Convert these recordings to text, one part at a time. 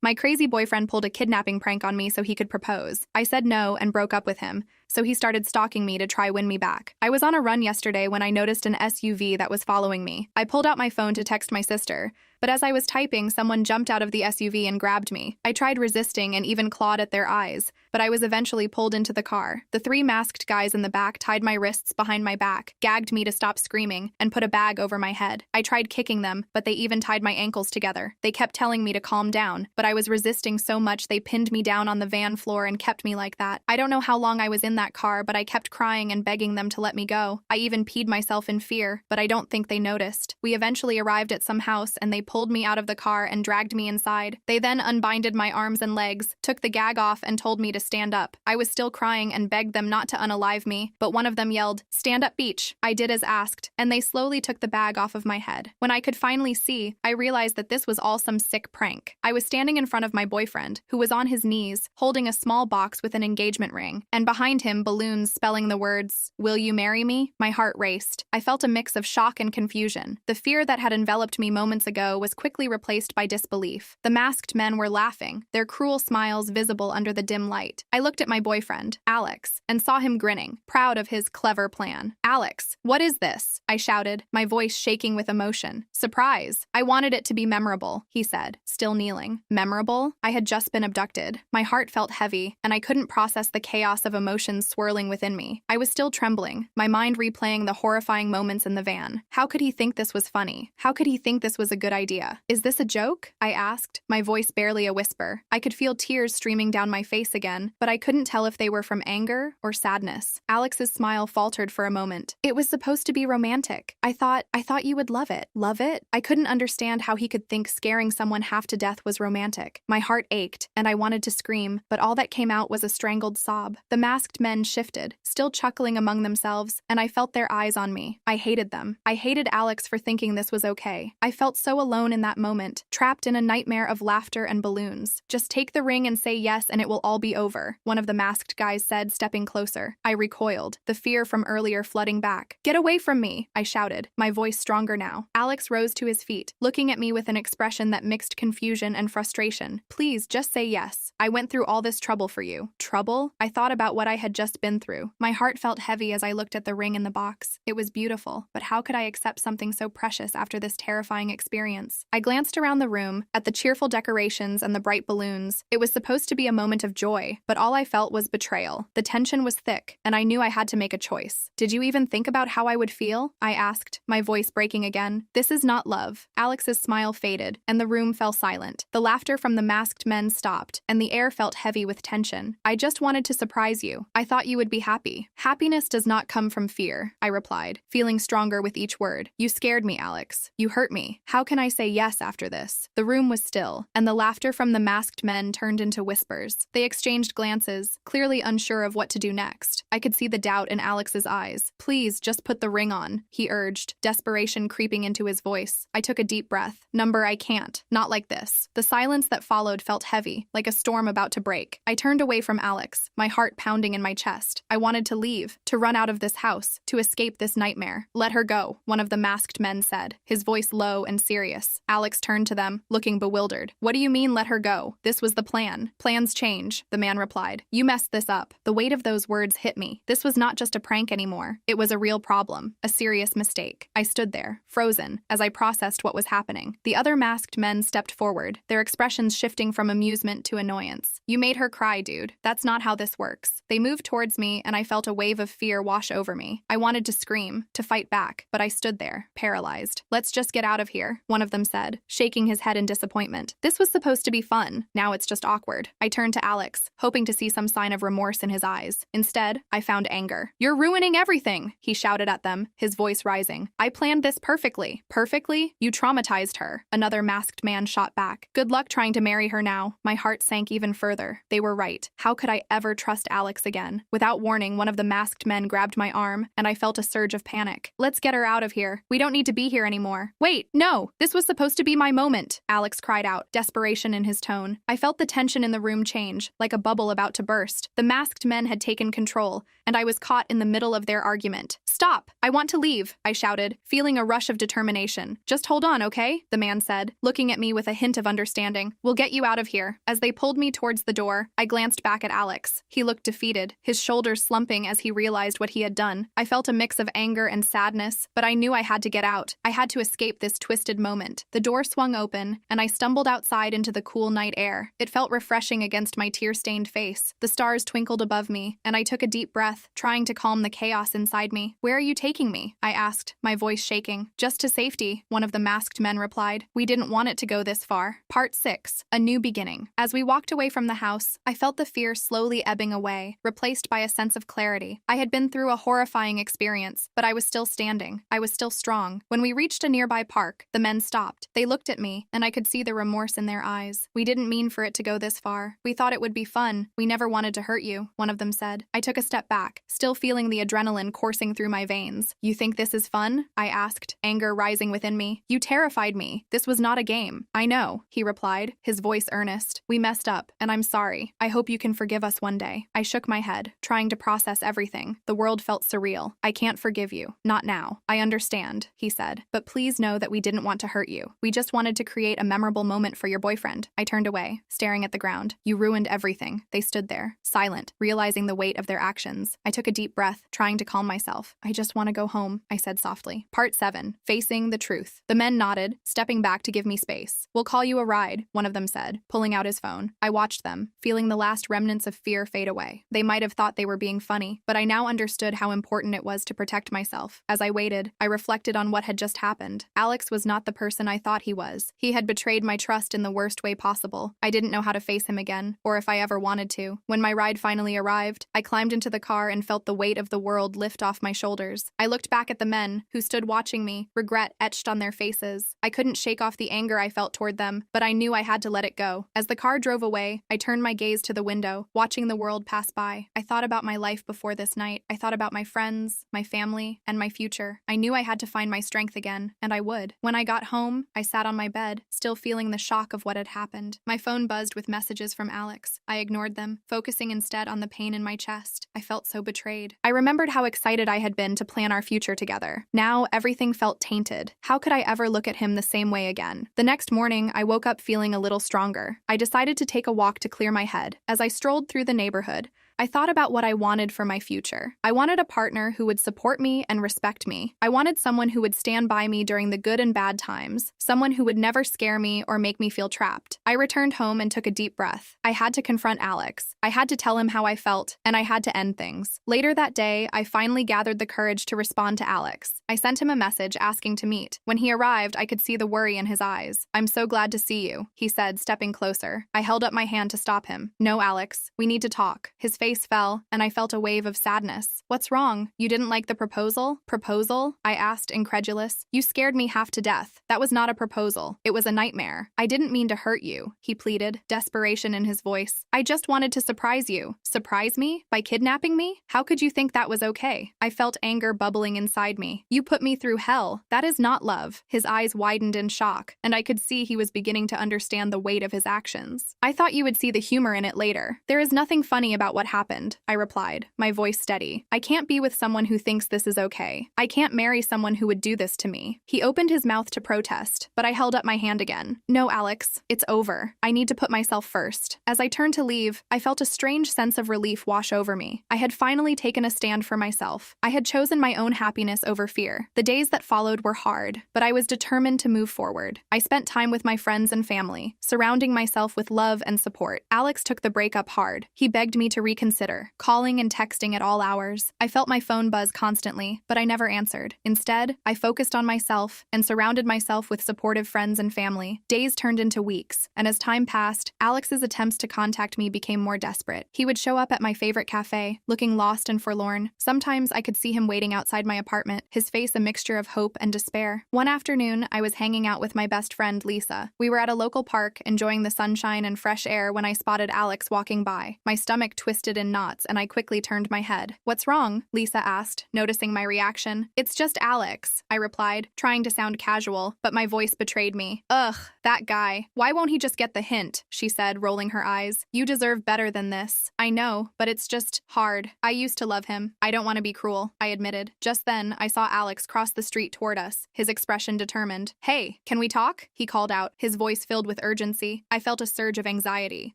My crazy boyfriend pulled a kidnapping prank on me so he could propose. I said no and broke up with him, so he started stalking me to try win me back. I was on a run yesterday when I noticed an SUV that was following me. I pulled out my phone to text my sister, but as I was typing, someone jumped out of the SUV and grabbed me. I tried resisting and even clawed at their eyes, but I was eventually pulled into the car. The three masked guys in the back tied my wrists behind my back, gagged me to stop screaming, and put a bag over my head. I tried kicking them, but they even tied my ankles together. They kept telling me to calm down, but I was resisting so much they pinned me down on the van floor and kept me like that. I don't know how long I was in that car, but I kept crying and begging them to let me go. I even peed myself in fear, but I don't think they noticed. We eventually arrived at some house and they pulled me out of the car and dragged me inside. They then unbinded my arms and legs, took the gag off, and told me to stand up. I was still crying and begged them not to unalive me, but one of them yelled, "Stand up, Beach." I did as asked, and they slowly took the bag off of my head. When I could finally see, I realized that this was all some sick prank. I was standing in front of my boyfriend, who was on his knees, holding a small box with an engagement ring, and behind him balloons spelling the words, "Will you marry me?" My heart raced. I felt a mix of shock and confusion. The fear that had enveloped me moments ago was quickly replaced by disbelief. The masked men were laughing, their cruel smiles visible under the dim light. I looked at my boyfriend, Alex, and saw him grinning, proud of his clever plan. "Alex, what is this?" I shouted, my voice shaking with emotion. "Surprise. I wanted it to be memorable," he said, still kneeling. Memorable? I had just been abducted. My heart felt heavy, and I couldn't process the chaos of emotions swirling within me. I was still trembling, my mind replaying the horrifying moments in the van. How could he think this was funny? How could he think this was a good idea? "Is this a joke?" I asked, my voice barely a whisper. I could feel tears streaming down my face again, but I couldn't tell if they were from anger or sadness. Alex's smile faltered for a moment. "It was supposed to be romantic. I thought you would love it." Love it? I couldn't understand how he could think scaring someone half to death was romantic. My heart ached, and I wanted to scream, but all that came out was a strangled sob. The masked men shifted, still chuckling among themselves, and I felt their eyes on me. I hated them. I hated Alex for thinking this was okay. I felt so alone in that moment, trapped in a nightmare of laughter and balloons. "Just take the ring and say yes and it will all be over," one of the masked guys said, stepping closer. I recoiled, the fear from earlier flooding back. "Get away from me," I shouted, my voice stronger now. Alex rose to his feet, looking at me with an expression that mixed confusion and frustration. "Please, just say yes. I went through all this trouble for you." Trouble? I thought about what I had just been through. My heart felt heavy as I looked at the ring in the box. It was beautiful, but how could I accept something so precious after this terrifying experience? I glanced around the room, at the cheerful decorations and the bright balloons. It was supposed to be a moment of joy, but all I felt was betrayal. The tension was thick, and I knew I had to make a choice. "Did you even think about how I would feel?" I asked, my voice breaking again. "This is not love." Alex's smile faded, and the room fell silent. The laughter from the masked men stopped, and the air felt heavy with tension. "I just wanted to surprise you. I thought you would be happy." "Happiness does not come from fear," I replied, feeling stronger with each word. "You scared me, Alex. You hurt me. How can I say yes after this?" The room was still, and the laughter from the masked men turned into whispers. They exchanged glances, clearly unsure of what to do next. I could see the doubt in Alex's eyes. "Please, just put the ring on," he urged, desperation creeping into his voice. I took a deep breath. "Number, I can't. Not like this." The silence that followed felt heavy, like a storm about to break. I turned away from Alex, my heart pounding in my chest. I wanted to leave, to run out of this house, to escape this nightmare. "Let her go," one of the masked men said, his voice low and serious. Alex turned to them, looking bewildered. "What do you mean, let her go? This was the plan." "Plans change," the man replied. "You messed this up." The weight of those words hit me. This was not just a prank anymore. It was a real problem, a serious mistake. I stood there, frozen, as I processed what was happening. The other masked men stepped forward, their expressions shifting from amusement to annoyance. "You made her cry, dude. That's not how this works." They moved towards me, and I felt a wave of fear wash over me. I wanted to scream, to fight back, but I stood there, paralyzed. "Let's just get out of here," one of them said, shaking his head in disappointment. "This was supposed to be fun. Now it's just awkward." I turned to Alex, hoping to see some sign of remorse in his eyes. Instead, I found anger. "You're ruining everything," he shouted at them, his voice rising. "I planned this perfectly." "Perfectly? You traumatized her," another masked man shot back. "Good luck trying to marry her now." My heart sank even further. They were right. How could I ever trust Alex again? Without warning, one of the masked men grabbed my arm, and I felt a surge of panic. "Let's get her out of here. We don't need to be here anymore." "Wait, no! This was supposed to be my moment," Alex cried out, desperation in his tone. I felt the tension in the room change, like a bubble about to burst. The masked men had taken control, and I was caught in the middle of their argument. "Stop! I want to leave," I shouted, feeling a rush of determination. "Just hold on, okay?" the man said, looking at me with a hint of understanding. "We'll get you out of here." As they pulled me towards the door, I glanced back at Alex. He looked defeated, his shoulders slumping as he realized what he had done. I felt a mix of anger and sadness, but I knew I had to get out. I had to escape this twisted moment. The door swung open, and I stumbled outside into the cool night air. It felt refreshing against my tear-stained face. The stars twinkled above me, and I took a deep breath, trying to calm the chaos inside me. "Where are you taking me?" I asked, my voice shaking. "Just to safety," one of the masked men replied. "We didn't want it to go this far." Part 6. A New Beginning. As we walked away from the house, I felt the fear slowly ebbing away, replaced by a sense of clarity. I had been through a horrifying experience, but I was still standing. I was still strong. When we reached a nearby park, the men stopped. They looked at me, and I could see the remorse in their eyes. "We didn't mean for it to go this far. We thought it would be fun. We never wanted to hurt you," one of them said. I took a step back, still feeling the adrenaline coursing through my veins. "You think this is fun?" I asked, anger rising within me. "You terrified me. This was not a game." "I know," he replied, his voice earnest. "We messed up, and I'm sorry. I hope you can forgive us one day." I shook my head, trying to process everything. The world felt surreal. "I can't forgive you. Not now." "I understand," he said, "but please know that we didn't want to hurt you. We just wanted to create a memorable moment for your boyfriend." I turned away, staring at the ground. "You ruined everything." They stood there, silent, realizing the weight of their actions. I took a deep breath, trying to calm myself. "I just want to go home," I said softly. Part 7. Facing the truth. The men nodded, stepping back to give me space. "We'll call you a ride," one of them said, pulling out his phone. I watched them, feeling the last remnants of fear fade away. They might have thought they were being funny, but I now understood how important it was to protect myself. As I waited, I reflected on what had just happened. Alex was not the person I thought he was. He had betrayed my trust in the worst way possible. I didn't know how to face him again, or if I ever wanted to. When my ride finally arrived, I climbed into the car and felt the weight of the world lift off my shoulders. I looked back at the men, who stood watching me, regret etched on their faces. I couldn't shake off the anger I felt toward them, but I knew I had to let it go. As the car drove away, I turned my gaze to the window, watching the world pass by. I thought about my life before this night. I thought about my friends, my family, and my future. I knew I had to find my strength again, and I would. When I got home, I sat on my bed, still feeling the shock of what had happened. My phone buzzed with messages from Alex. I ignored them, focusing instead on the pain in my chest. I felt so betrayed. I remembered how excited I had been to plan our future together. Now, everything felt tainted. How could I ever look at him the same way again? The next morning, I woke up feeling a little stronger. I decided to take a walk to clear my head. As I strolled through the neighborhood, I thought about what I wanted for my future. I wanted a partner who would support me and respect me. I wanted someone who would stand by me during the good and bad times, someone who would never scare me or make me feel trapped. I returned home and took a deep breath. I had to confront Alex. I had to tell him how I felt, and I had to end things. Later that day, I finally gathered the courage to respond to Alex. I sent him a message asking to meet. When he arrived, I could see the worry in his eyes. "I'm so glad to see you," he said, stepping closer. I held up my hand to stop him. "No, Alex, we need to talk." His face fell, and I felt a wave of sadness. "What's wrong? You didn't like the proposal?" "Proposal?" I asked, incredulous. "You scared me half to death. That was not a proposal. It was a nightmare." "I didn't mean to hurt you," he pleaded, desperation in his voice. "I just wanted to surprise you." "Surprise me? By kidnapping me? How could you think that was okay?" I felt anger bubbling inside me. "You put me through hell. That is not love." His eyes widened in shock, and I could see he was beginning to understand the weight of his actions. "I thought you would see the humor in it later. There is nothing funny about what happened," I replied, my voice steady. "I can't be with someone who thinks this is okay. I can't marry someone who would do this to me." He opened his mouth to protest, but I held up my hand again. "No, Alex, it's over. I need to put myself first." As I turned to leave, I felt a strange sense of relief wash over me. I had finally taken a stand for myself. I had chosen my own happiness over fear. The days that followed were hard, but I was determined to move forward. I spent time with my friends and family, surrounding myself with love and support. Alex took the breakup hard. He begged me to reconsider, calling and texting at all hours. I felt my phone buzz constantly, but I never answered. Instead, I focused on myself and surrounded myself with supportive friends and family. Days turned into weeks, and as time passed, Alex's attempts to contact me became more desperate. He would show up at my favorite cafe, looking lost and forlorn. Sometimes I could see him waiting outside my apartment, his face a mixture of hope and despair. One afternoon, I was hanging out with my best friend, Lisa. We were at a local park, enjoying the sunshine and fresh air when I spotted Alex walking by. My stomach twisted stood in knots and I quickly turned my head. "What's wrong?" Lisa asked, noticing my reaction. "It's just Alex," I replied, trying to sound casual, but my voice betrayed me. "Ugh, that guy. Why won't he just get the hint?" she said, rolling her eyes. "You deserve better than this." "I know, but it's just hard. I used to love him. I don't want to be cruel," I admitted. Just then, I saw Alex cross the street toward us, his expression determined. "Hey, can we talk?" he called out, his voice filled with urgency. I felt a surge of anxiety.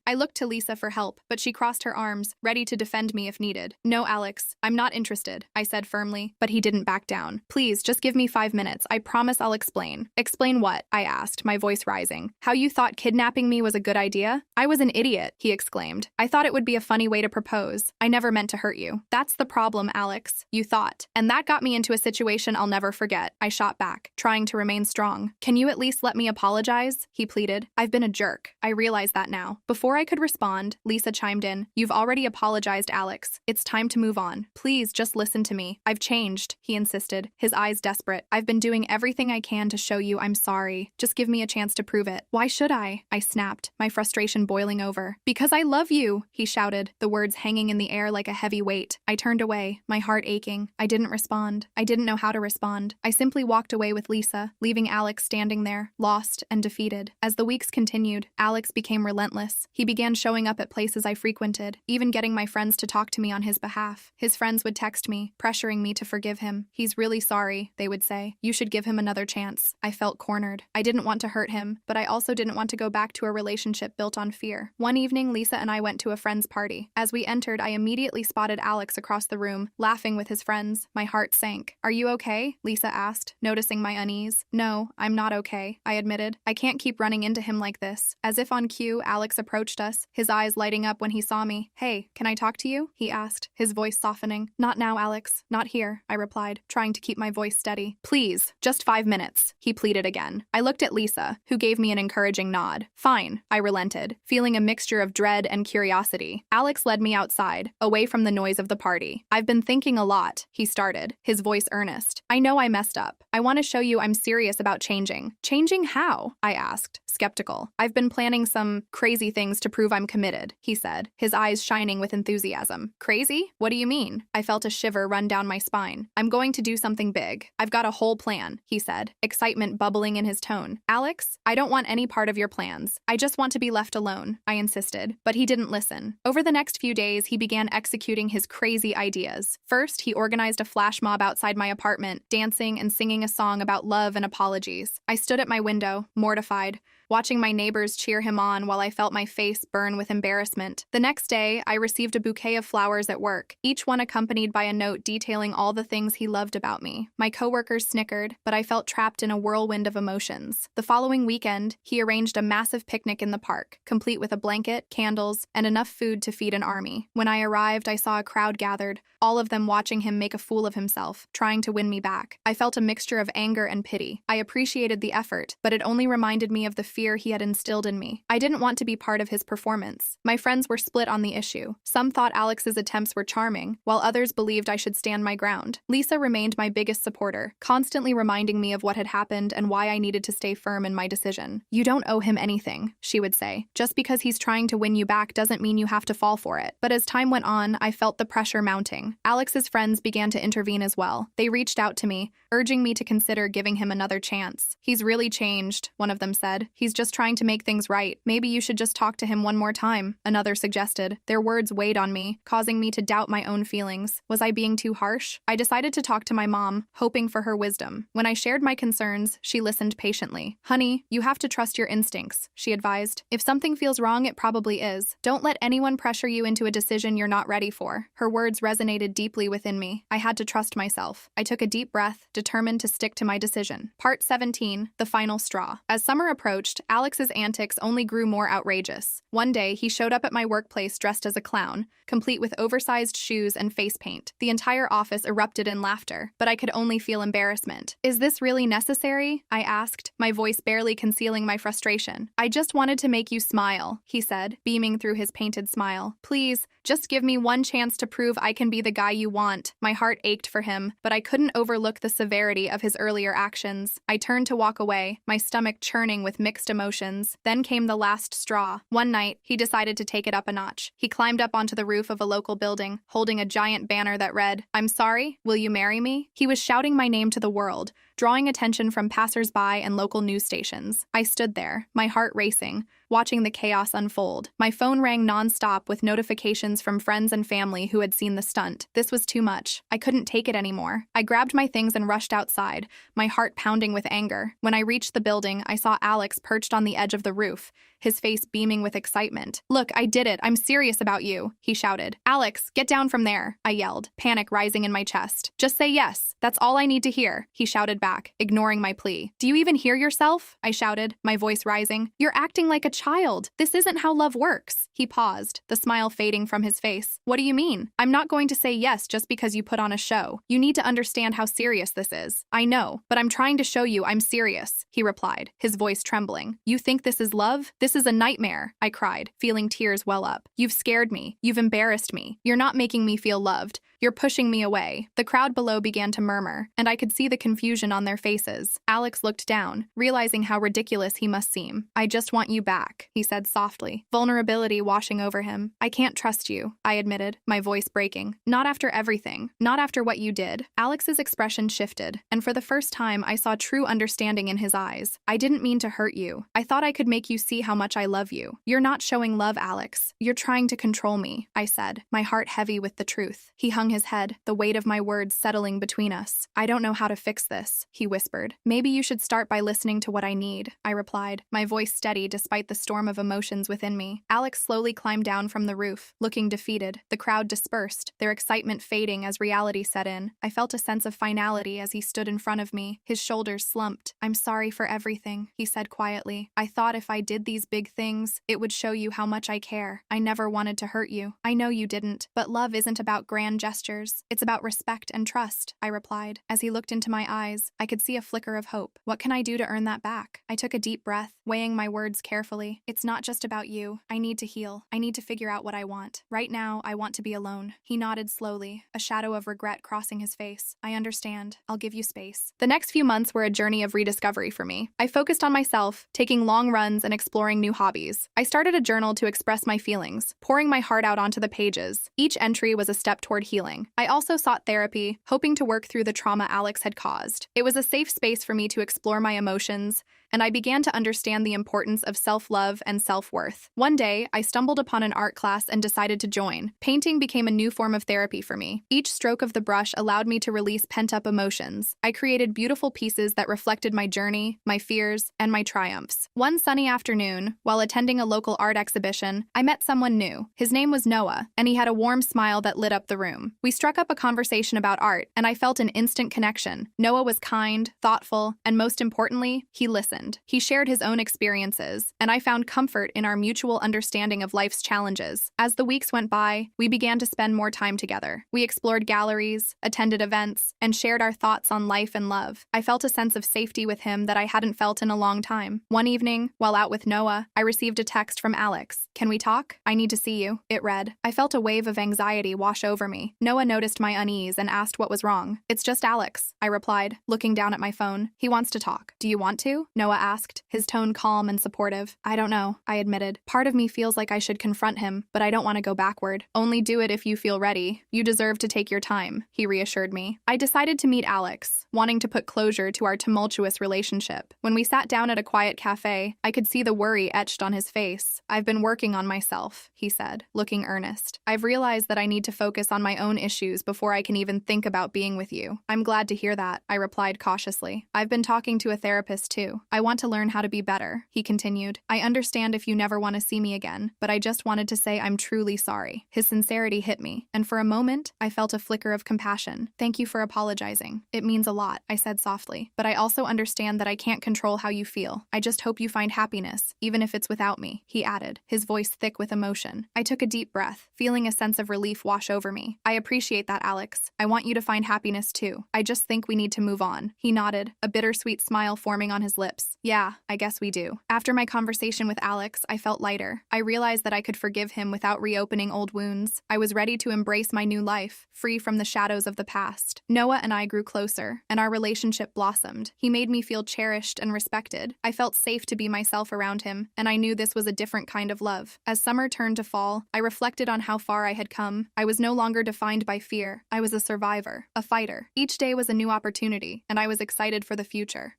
I looked to Lisa for help, but she crossed her arms, ready to defend me if needed. "No, Alex, I'm not interested," I said firmly, but he didn't back down. "Please, just give me 5 minutes. I promise I'll explain." "Explain what?" I asked, my voice rising. "How you thought kidnapping me was a good idea?" "I was an idiot," he exclaimed. "I thought it would be a funny way to propose. I never meant to hurt you." "That's the problem, Alex. You thought. And that got me into a situation I'll never forget," I shot back, trying to remain strong. "Can you at least let me apologize?" he pleaded. "I've been a jerk. I realize that now." Before I could respond, Lisa chimed in. "You've already apologized, Alex. It's time to move on. Please, just listen to me. I've changed," he insisted, his eyes desperate. "I've been doing everything I can to show you I'm sorry. Just give me a chance to prove it." "Why should I?" I snapped, my frustration boiling over. "Because I love you," he shouted, the words hanging in the air like a heavy weight. I turned away, my heart aching. I didn't respond. I didn't know how to respond. I simply walked away with Lisa, leaving Alex standing there, lost and defeated. As the weeks continued, Alex became relentless. He began showing up at places I frequented, even getting my friends to talk to me on his behalf. His friends would text me, pressuring me to forgive him. "He's really sorry," they would say. "You should give him another chance." I felt cornered. I didn't want to hurt him, but I also didn't want to go back to a relationship built on fear. One evening, Lisa and I went to a friend's party. As we entered, I immediately spotted Alex across the room, laughing with his friends. My heart sank. "Are you okay?" Lisa asked, noticing my unease. "No, I'm not okay," I admitted. "I can't keep running into him like this." As if on cue, Alex approached us, his eyes lighting up when he saw me. "Hey, can I talk to you?" he asked, his voice softening. "Not now, Alex. Not here," I replied, trying to keep my voice steady. "Please, just 5 minutes," he pleaded again. I looked at Lisa, who gave me an encouraging nod. "Fine," I relented, feeling a mixture of dread and curiosity. Alex led me outside, away from the noise of the party. "I've been thinking a lot," he started, his voice earnest. "I know I messed up. I want to show you I'm serious about changing." "Changing how?" I asked, skeptical. "I've been planning some crazy things to prove I'm committed," he said, his eyes shining with enthusiasm. "Crazy? What do you mean?" I felt a shiver run down my spine. "I'm going to do something big. I've got a whole plan," he said, excitement bubbling in his tone. "Alex, I don't want any part of your plans. I just want to be left alone," I insisted, but he didn't listen. Over the next few days, he began executing his crazy ideas. First, he organized a flash mob outside my apartment, dancing and singing a song about love and apologies. I stood at my window, mortified, watching my neighbors cheer him on while I felt my face burn with embarrassment. The next day, I received a bouquet of flowers at work, each one accompanied by a note detailing all the things he loved about me. My coworkers snickered, but I felt trapped in a whirlwind of emotions. The following weekend, he arranged a massive picnic in the park, complete with a blanket, candles, and enough food to feed an army. When I arrived, I saw a crowd gathered, all of them watching him make a fool of himself, trying to win me back. I felt a mixture of anger and pity. I appreciated the effort, but it only reminded me of the fear he had instilled in me. I didn't want to be part of his performance. My friends were split on the issue. Some thought Alex's attempts were charming, while others believed I should stand my ground. Lisa remained my biggest supporter, constantly reminding me of what had happened and why I needed to stay firm in my decision. "You don't owe him anything," she would say. "Just because he's trying to win you back doesn't mean you have to fall for it." But as time went on, I felt the pressure mounting. Alex's friends began to intervene as well. They reached out to me, urging me to consider giving him another chance. "He's really changed," one of them said. "He's just trying to make things right. Maybe you should just talk to him one more time," another suggested. Their words weighed on me, causing me to doubt my own feelings. Was I being too harsh? I decided to talk to my mom, hoping for her wisdom. When I shared my concerns, she listened patiently. "Honey, you have to trust your instincts," she advised. "If something feels wrong, it probably is. Don't let anyone pressure you into a decision you're not ready for." Her words resonated deeply within me. I had to trust myself. I took a deep breath, determined to stick to my decision. Part 17, the final straw. As summer approached, Alex's antics only grew more outrageous. One day, he showed up at my workplace dressed as a clown, complete with oversized shoes and face paint. The entire office erupted in laughter, but I could only feel embarrassment. "Is this really necessary?" I asked, my voice barely concealing my frustration. "I just wanted to make you smile," he said, beaming through his painted smile. "Please, just give me one chance to prove I can be the guy you want." My heart ached for him, but I couldn't overlook the severity of his earlier actions. I turned to walk away, my stomach churning with mixed mixed emotions. Then came the last straw. One night, he decided to take it up a notch. He climbed up onto the roof of a local building, holding a giant banner that read, "I'm sorry, will you marry me?" He was shouting my name to the world, drawing attention from passers-by and local news stations. I stood there, my heart racing, watching the chaos unfold. My phone rang non-stop with notifications from friends and family who had seen the stunt. This was too much. I couldn't take it anymore. I grabbed my things and rushed outside, my heart pounding with anger. When I reached the building, I saw Alex perched on the edge of the roof, his face beaming with excitement. "Look, I did it. I'm serious about you," he shouted. "Alex, get down from there," I yelled, panic rising in my chest. "Just say yes. That's all I need to hear," he shouted back, ignoring my plea. "Do you even hear yourself?" I shouted, my voice rising. "You're acting like a child. This isn't how love works." He paused, the smile fading from his face. "What do you mean? I'm not going to say yes just because you put on a show. You need to understand how serious this is." "I know, but I'm trying to show you I'm serious," he replied, his voice trembling. "You think this is love? This is a nightmare," I cried, feeling tears well up. "You've scared me. You've embarrassed me. You're not making me feel loved. You're pushing me away." The crowd below began to murmur, and I could see the confusion on their faces. Alex looked down, realizing how ridiculous he must seem. "I just want you back," he said softly, vulnerability washing over him. "I can't trust you," I admitted, my voice breaking. "Not after everything. Not after what you did." Alex's expression shifted, and for the first time I saw true understanding in his eyes. "I didn't mean to hurt you. I thought I could make you see how much I love you." "You're not showing love, Alex. You're trying to control me," I said, my heart heavy with the truth. He hung his head, the weight of my words settling between us. "I don't know how to fix this," he whispered. "Maybe you should start by listening to what I need," I replied, my voice steady despite the storm of emotions within me. Alex slowly climbed down from the roof, looking defeated. The crowd dispersed, their excitement fading as reality set in. I felt a sense of finality as he stood in front of me, his shoulders slumped. "I'm sorry for everything," he said quietly. "I thought if I did these big things, it would show you how much I care. I never wanted to hurt you. I know you didn't, but love isn't about grand gestures. It's about respect and trust," I replied. As he looked into my eyes, I could see a flicker of hope. "What can I do to earn that back?" I took a deep breath, weighing my words carefully. "It's not just about you. I need to heal. I need to figure out what I want. Right now, I want to be alone." He nodded slowly, a shadow of regret crossing his face. "I understand. I'll give you space." The next few months were a journey of rediscovery for me. I focused on myself, taking long runs and exploring new hobbies. I started a journal to express my feelings, pouring my heart out onto the pages. Each entry was a step toward healing. I also sought therapy, hoping to work through the trauma Alex had caused. It was a safe space for me to explore my emotions, and I began to understand the importance of self-love and self-worth. One day, I stumbled upon an art class and decided to join. Painting became a new form of therapy for me. Each stroke of the brush allowed me to release pent-up emotions. I created beautiful pieces that reflected my journey, my fears, and my triumphs. One sunny afternoon, while attending a local art exhibition, I met someone new. His name was Noah, and he had a warm smile that lit up the room. We struck up a conversation about art, and I felt an instant connection. Noah was kind, thoughtful, and most importantly, he listened. He shared his own experiences, and I found comfort in our mutual understanding of life's challenges. As the weeks went by, we began to spend more time together. We explored galleries, attended events, and shared our thoughts on life and love. I felt a sense of safety with him that I hadn't felt in a long time. One evening, while out with Noah, I received a text from Alex. "Can we talk? I need to see you," it read. I felt a wave of anxiety wash over me. Noah noticed my unease and asked what was wrong. "It's just Alex," I replied, looking down at my phone. "He wants to talk." "Do you want to?" Noah asked, his tone calm and supportive. "I don't know," I admitted. "Part of me feels like I should confront him, but I don't want to go backward." "Only do it if you feel ready. You deserve to take your time," he reassured me. I decided to meet Alex, wanting to put closure to our tumultuous relationship. When we sat down at a quiet cafe, I could see the worry etched on his face. "I've been working on myself," he said, looking earnest. "I've realized that I need to focus on my own issues before I can even think about being with you." "I'm glad to hear that," I replied cautiously. "I've been talking to a therapist too. I want to learn how to be better," he continued. "I understand if you never want to see me again, but I just wanted to say I'm truly sorry." His sincerity hit me, and for a moment, I felt a flicker of compassion. "Thank you for apologizing. It means a lot," I said softly. "But I also understand that I can't control how you feel. I just hope you find happiness, even if it's without me," he added, his voice thick with emotion. I took a deep breath, feeling a sense of relief wash over me. "I appreciate that, Alex. I want you to find happiness too. I just think we need to move on." He nodded, a bittersweet smile forming on his lips. relationships. Yeah, I guess we do. After my conversation with Alex, I felt lighter. I realized that I could forgive him without reopening old wounds. I was ready to embrace my new life, free from the shadows of the past. Noah and I grew closer, and our relationship blossomed. He made me feel cherished and respected. I felt safe to be myself around him, and I knew this was a different kind of love. As summer turned to fall, I reflected on how far I had come. I was no longer defined by fear. I was a survivor, a fighter. Each day was a new opportunity, and I was excited for the future.